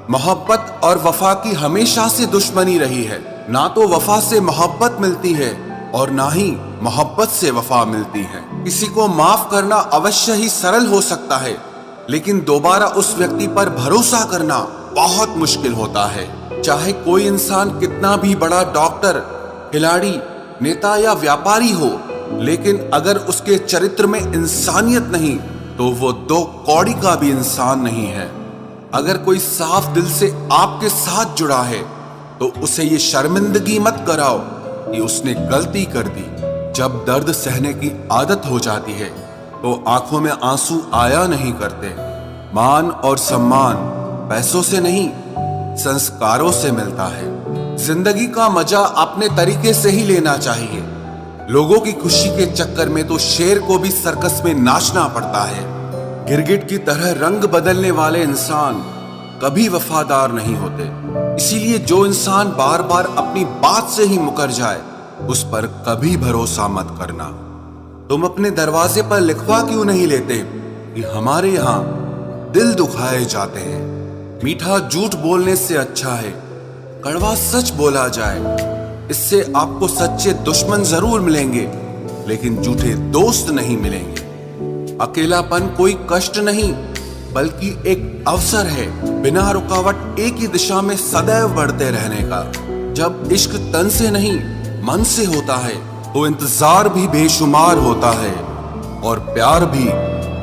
मोहब्बत और वफा की हमेशा से दुश्मनी रही है। ना तो वफा से मोहब्बत मिलती है और ना ही मोहब्बत से वफा मिलती है। किसी को माफ करना अवश्य ही सरल हो सकता है, लेकिन दोबारा उस व्यक्ति पर भरोसा करना बहुत मुश्किल होता है। चाहे कोई इंसान कितना भी बड़ा डॉक्टर, खिलाड़ी, नेता या व्यापारी हो, लेकिन अगर उसके चरित्र में इंसानियत नहीं तो वो दो कौड़ी का भी इंसान नहीं है। अगर कोई साफ दिल से आपके साथ जुड़ा है तो उसे ये शर्मिंदगी मत कराओ कि उसने गलती कर दी। जब दर्द सहने की आदत हो जाती है तो आंखों में आंसू आया नहीं करते। मान और सम्मान पैसों से नहीं, संस्कारों से मिलता है। जिंदगी का मजा अपने तरीके से ही लेना चाहिए। लोगों की खुशी के चक्कर में तो शेर को भी सर्कस में नाचना पड़ता है। गिरगिट की तरह रंग बदलने वाले इंसान कभी वफादार नहीं होते। इसीलिए जो इंसान बार बार अपनी बात से ही मुकर जाए उस पर कभी भरोसा मत करना। तुम अपने दरवाजे पर लिखवा क्यों नहीं लेते कि हमारे यहाँ दिल दुखाए जाते हैं। मीठा झूठ बोलने से अच्छा है कड़वा सच बोला जाए। इससे आपको सच्चे दुश्मन जरूर मिलेंगे, लेकिन झूठे दोस्त नहीं मिलेंगे। अकेलापन कोई कष्ट नहीं बल्कि एक अवसर है, बिना रुकावट एक ही दिशा में सदैव बढ़ते रहने का। जब इश्क तन से नहीं मन से होता है तो इंतजार भी बेशुमार होता है और प्यार भी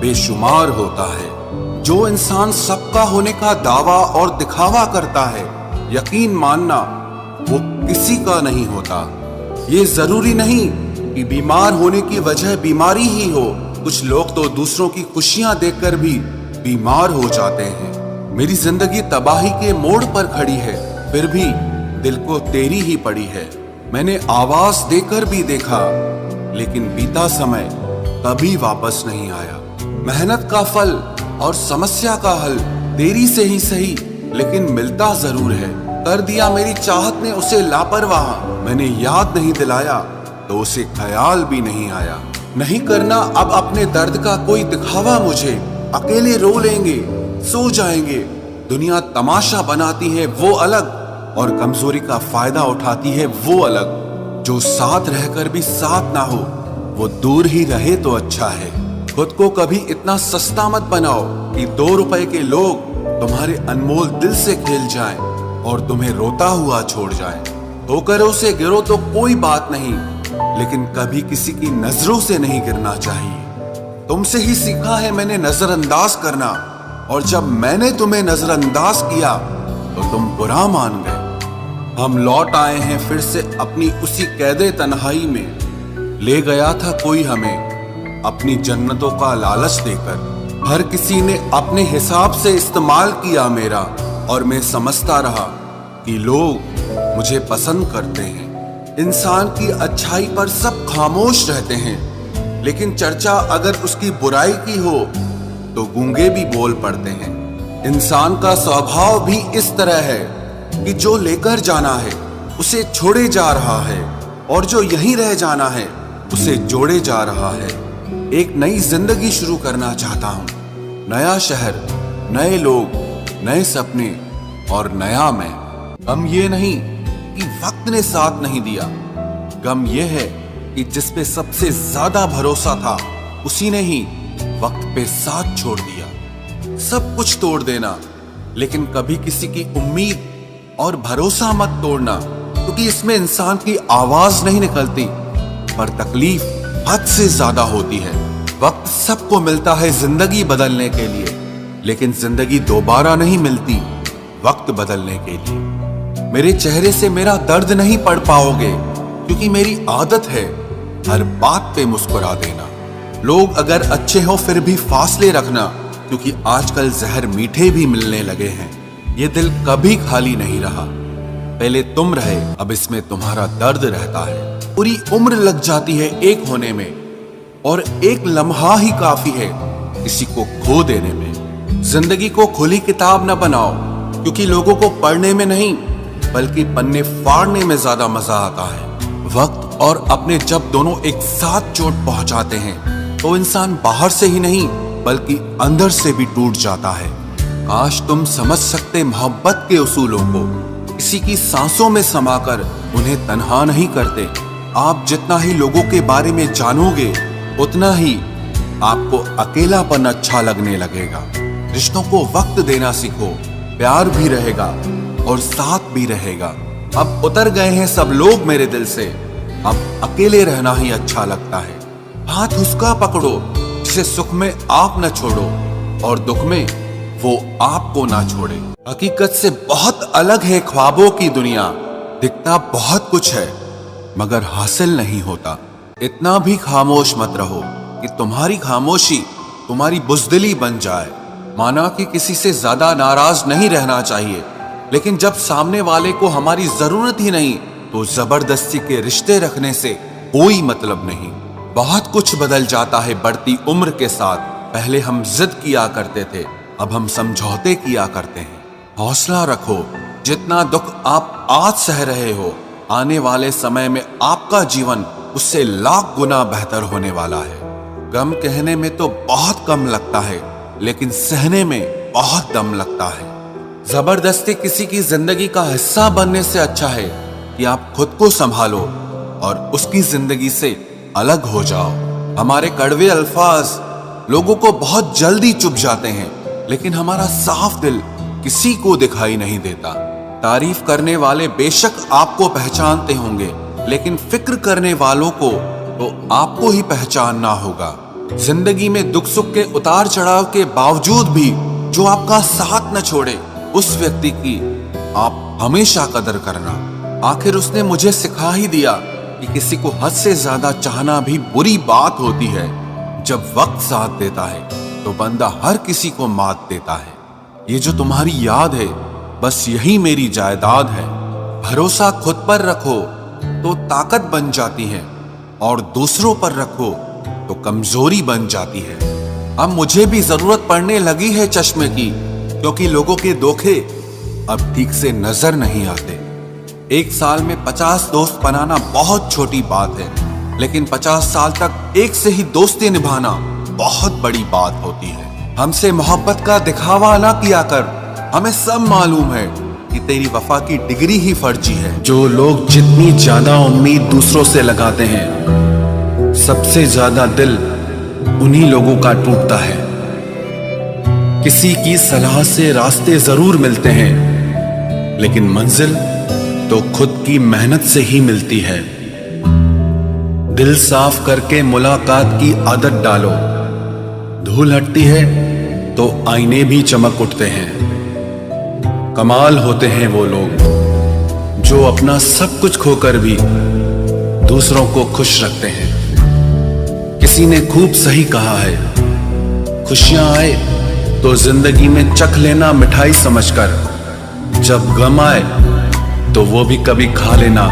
बेशुमार होता है। जो इंसान सबका होने का दावा और दिखावा करता है, यकीन मानना वो किसी का नहीं होता। ये जरूरी नहीं कि बीमार होने की वजह बीमारी ही हो। कुछ लोग तो दूसरों की खुशियां देखकर भी बीमार हो जाते हैं। मेरी जिंदगी तबाही के मोड़ पर खड़ी है, फिर भी दिल को तेरी ही पड़ी है। मैंने आवाज देकर भी देखा, लेकिन बीता समय कभी वापस नहीं आया। मेहनत का फल और समस्या का हल देरी से ही सही, लेकिन मिलता जरूर है। कर दिया मेरी चाहत ने उसे लापरवाह। मैंने याद नहीं दिलाया तो उसे ख्याल भी नहीं आया। नहीं करना अब अपने दर्द का कोई दिखावा मुझे। अकेले रो लेंगे, सो जाएंगे। दुनिया तमाशा बनाती है वो अलग, और कमजोरी का फायदा उठाती है वो अलग। जो साथ रहकर भी साथ ना हो वो दूर ही रहे तो अच्छा है। खुद को कभी इतना सस्ता मत बनाओ कि 2 रुपए के लोग तुम्हारे अनमोल दिल से खेल जाएं और तुम्हें रोता हुआ छोड़ जाएं। ठोकरों से गिरो तो कोई बात नहीं, लेकिन कभी किसी की नजरों से नहीं गिरना चाहिए। तुमसे ही सीखा है मैंने नजरअंदाज करना, और जब मैंने तुम्हें नजरअंदाज किया तो तुम बुरा मान गए। हम लौट आए हैं फिर से अपनी उसी कैदे तन्हाई में। ले गया था कोई हमें अपनी जन्नतों का लालच देकर। हर किसी ने अपने हिसाब से इस्तेमाल किया मेरा, और मैं समझता रहा कि लोग मुझे पसंद करते हैं। इंसान की अच्छाई पर सब खामोश रहते हैं, लेकिन चर्चा अगर उसकी बुराई की हो तो गूंगे भी बोल पड़ते हैं। इंसान का स्वभाव भी इस तरह है कि जो लेकर जाना है उसे छोड़े जा रहा है, और जो यहीं रह जाना है उसे जोड़े जा रहा है। एक नई जिंदगी शुरू करना चाहता हूँ। नया शहर, नए लोग, नए सपने और नया मैं। गम ये नहीं कि वक्त ने साथ नहीं दिया, गम ये है कि जिस पे सबसे ज्यादा भरोसा था उसी ने ही वक्त पे साथ छोड़ दिया। सब कुछ तोड़ देना, लेकिन कभी किसी की उम्मीद और भरोसा मत तोड़ना, क्योंकि इसमें इंसान की आवाज नहीं निकलती, पर तकलीफ हद से ज्यादा होती है। वक्त सबको मिलता है जिंदगी बदलने के लिए, लेकिन जिंदगी दोबारा नहीं मिलती वक्त बदलने के लिए। मेरे चेहरे से मेरा दर्द नहीं पढ़ पाओगे, क्योंकि मेरी आदत है हर बात पे मुस्कुरा देना। लोग अगर अच्छे हो फिर भी फासले रखना, क्योंकि आजकल जहर मीठे भी मिलने लगे हैं। ये दिल कभी खाली नहीं रहा। पहले तुम रहे, अब इसमें तुम्हारा दर्द रहता है। पूरी उम्र लग जाती है एक होने में, और एक लम्हा ही काफी है किसी को खो देने में। जिंदगी को खुली किताब न बनाओ, क्योंकि लोगों को पढ़ने में नहीं बल्कि पन्ने फाड़ने में ज्यादा मजा आता है। वक्त और अपने जब दोनों एक साथ चोट पहुंचाते हैं तो इंसान बाहर से ही नहीं बल्कि अंदर से भी टूट जाता है। काश तुम समझ सकते मोहब्बत के उसूलों को, किसी की सांसों में समाकर उन्हें तन्हा नहीं करते। आप जितना ही लोगों के बारे में जानोगे उतना ही आपको अकेलापन अच्छा लगने लगेगा। रिश्तों को वक्त देना सीखो, प्यार भी रहेगा और साथ भी रहेगा। अब उतर गए हैं सब लोग मेरे दिल से, अब अकेले रहना ही अच्छा लगता है। हाथ उसका पकड़ो जिसे सुख में आप न छोड़ो और दुख में वो आपको ना छोड़े। हकीकत से बहुत अलग है ख्वाबों की दुनिया, दिखता बहुत कुछ है मगर हासिल नहीं होता। इतना भी खामोश मत रहो कि तुम्हारी खामोशी तुम्हारी बुज़दिली बन जाए। माना कि किसी से ज्यादा नाराज नहीं रहना चाहिए, लेकिन जब सामने वाले को हमारी जरूरत ही नहीं तो जबरदस्ती के रिश्ते रखने से कोई मतलब नहीं। बहुत कुछ बदल जाता है बढ़ती उम्र के साथ। पहले हम जिद किया करते थे, अब हम समझौते किया करते हैं। हौसला रखो, जितना दुख आप आज सह रहे हो आने वाले समय में आपका जीवन उससे लाख गुना बेहतर होने वाला है। गम कहने में तो बहुत कम लगता है, लेकिन सहने में बहुत दम लगता है। जबरदस्ती किसी की जिंदगी का हिस्सा बनने से अच्छा है कि आप खुद को संभालो और उसकी जिंदगी से अलग हो जाओ। हमारे कड़वे अल्फाज लोगों को बहुत जल्दी चुभ जाते हैं, लेकिन हमारा साफ दिल किसी को दिखाई नहीं देता। तारीफ करने वाले बेशक आपको पहचानते होंगे, लेकिन फिक्र करने वालों को तो आपको ही पहचानना होगा। जिंदगी में दुख सुख के उतार चढ़ाव के बावजूद भी जो आपका साथ न छोड़े, उस व्यक्ति की आप हमेशा कदर करना। आखिर उसने मुझे सिखा ही दिया कि किसी को हद से ज्यादा चाहना भी बुरी बात होती है। जब वक्त साथ देता है तो बंदा हर किसी को मात देता है। ये जो तुम्हारी याद है बस यही मेरी जायदाद है। भरोसा खुद पर रखो तो ताकत बन जाती है और दूसरों पर रखो तो कमजोरी बन जाती है। अब मुझे भी जरूरत पड़ने लगी है चश्मे की, क्योंकि लोगों के धोखे अब ठीक से नजर नहीं आते। एक साल में 50 दोस्त बनाना बहुत छोटी बात है, लेकिन 50 साल तक एक से ही दोस्ती निभाना बहुत बड़ी बात होती है। हमसे मोहब्बत का दिखावा ना किया कर, हमें सब मालूम है कि तेरी वफा की डिग्री ही फर्जी है। जो लोग जितनी ज्यादा उम्मीद दूसरों से लगाते हैं, सबसे ज्यादा दिल उन्हीं लोगों का टूटता है। किसी की सलाह से रास्ते जरूर मिलते हैं, लेकिन मंजिल तो खुद की मेहनत से ही मिलती है। दिल साफ करके मुलाकात की आदत डालो, धूल हटती है तो आईने भी चमक उठते हैं। कमाल होते हैं वो लोग जो अपना सब कुछ खोकर भी दूसरों को खुश रखते हैं। किसी ने खूब सही कहा है, खुशियां आए तो जिंदगी में चख लेना मिठाई समझकर, जब गम आए तो वो भी कभी खा लेना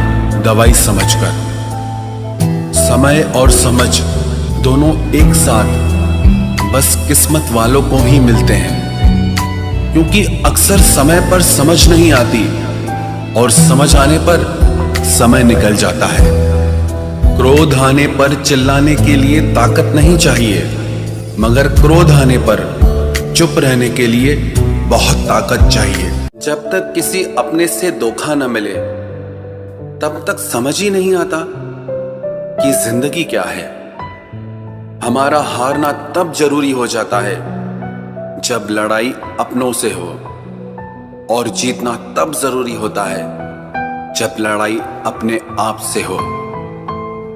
दवाई समझकर। समय और समझ दोनों एक साथ बस किस्मत वालों को ही मिलते हैं, क्योंकि अक्सर समय पर समझ नहीं आती और समझ आने पर समय निकल जाता है। क्रोध आने पर चिल्लाने के लिए ताकत नहीं चाहिए, मगर क्रोध आने पर चुप रहने के लिए बहुत ताकत चाहिए। जब तक किसी अपने से धोखा न मिले तब तक समझ ही नहीं आता कि जिंदगी क्या है। हमारा हारना तब जरूरी हो जाता है जब लड़ाई अपनों से हो, और जीतना तब जरूरी होता है जब लड़ाई अपने आप से हो।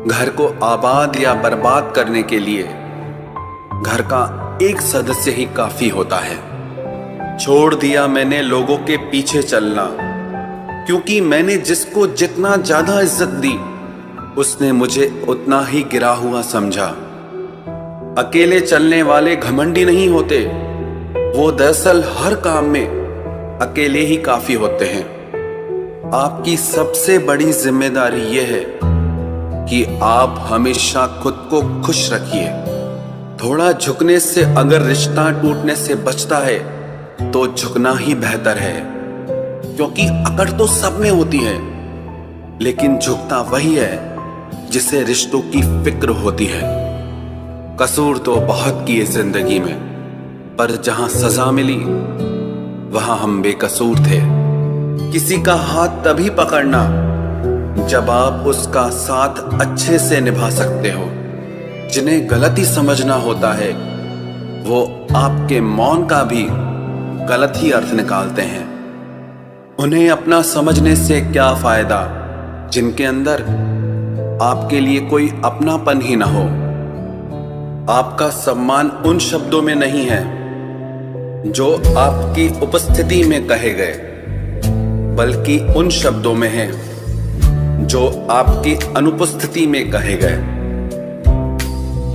घर को आबाद या बर्बाद करने के लिए घर का एक सदस्य ही काफी होता है। छोड़ दिया मैंने लोगों के पीछे चलना, क्योंकि मैंने जिसको जितना ज्यादा इज्जत दी उसने मुझे उतना ही गिरा हुआ समझा। अकेले चलने वाले घमंडी नहीं होते, वो दरअसल हर काम में अकेले ही काफी होते हैं। आपकी सबसे बड़ी जिम्मेदारी यह है कि आप हमेशा खुद को खुश रखिए। थोड़ा झुकने से अगर रिश्ता टूटने से बचता है तो झुकना ही बेहतर है। क्योंकि अकड़ तो सब में होती है, लेकिन झुकता वही है जिसे रिश्तों की फिक्र होती है। कसूर तो बहुत किए जिंदगी में, पर जहां सजा मिली वहां हम बेकसूर थे। किसी का हाथ तभी पकड़ना जब आप उसका साथ अच्छे से निभा सकते हो। जिन्हें गलती समझना होता है वो आपके मौन का भी गलत ही अर्थ निकालते हैं। उन्हें अपना समझने से क्या फायदा जिनके अंदर आपके लिए कोई अपनापन ही ना हो। आपका सम्मान उन शब्दों में नहीं है जो आपकी उपस्थिति में कहे गए, बल्कि उन शब्दों में है जो आपकी अनुपस्थिति में कहे गए।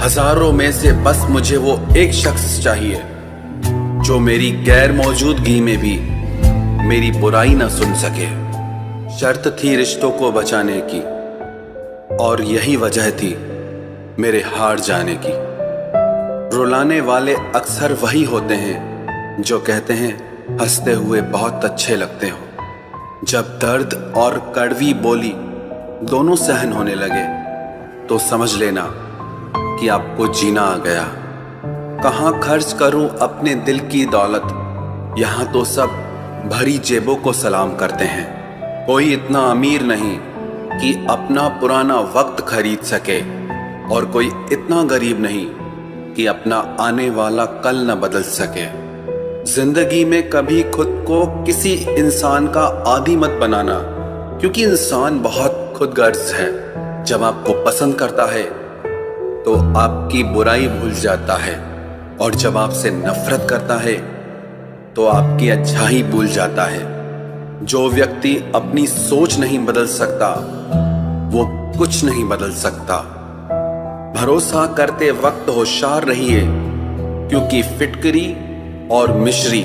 हजारों में से बस मुझे वो एक शख्स चाहिए जो मेरी गैर मौजूदगी में भी मेरी बुराई ना सुन सके। शर्त थी रिश्तों को बचाने की, और यही वजह थी मेरे हार जाने की। रुलाने वाले अक्सर वही होते हैं जो कहते हैं हंसते हुए बहुत अच्छे लगते हो। जब दर्द और कड़वी बोली दोनों सहन होने लगे तो समझ लेना कि आपको जीना आ गया। कहाँ खर्च करूं अपने दिल की दौलत, यहाँ तो सब भरी जेबों को सलाम करते हैं। कोई इतना अमीर नहीं कि अपना पुराना वक्त खरीद सके, और कोई इतना गरीब नहीं कि अपना आने वाला कल न बदल सके। जिंदगी में कभी खुद को किसी इंसान का आदी मत बनाना, क्योंकि इंसान बहुत खुदगर्ज है। जब आपको पसंद करता है तो आपकी बुराई भूल जाता है, और जब आपसे नफरत करता है तो आपकी अच्छाई भूल जाता है। जो व्यक्ति अपनी सोच नहीं बदल सकता वो कुछ नहीं बदल सकता। भरोसा करते वक्त होशियार रहिए, क्योंकि फिटकरी और मिश्री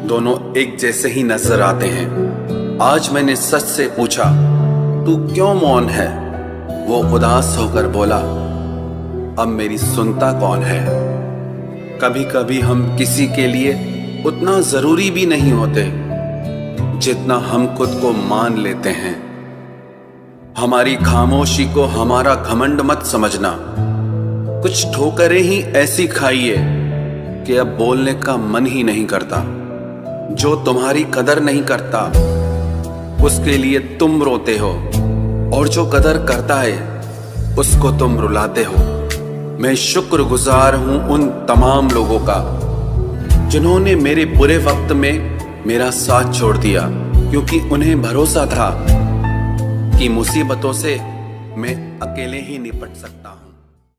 दोनों एक जैसे ही नजर आते हैं। आज मैंने सच से पूछा, तू क्यों मौन है? वो उदास होकर बोला, अब मेरी सुनता कौन है? कभी कभी हम किसी के लिए उतना जरूरी भी नहीं होते जितना हम खुद को मान लेते हैं। हमारी खामोशी को हमारा घमंड मत समझना। कुछ ठोकरें ही ऐसी खाइए कि अब बोलने का मन ही नहीं करता। जो तुम्हारी कदर नहीं करता उसके लिए तुम रोते हो, और जो कदर करता है उसको तुम रुलाते हो। मैं शुक्रगुजार हूं उन तमाम लोगों का जिन्होंने मेरे बुरे वक्त में मेरा साथ छोड़ दिया, क्योंकि उन्हें भरोसा था कि मुसीबतों से मैं अकेले ही निपट सकता हूं।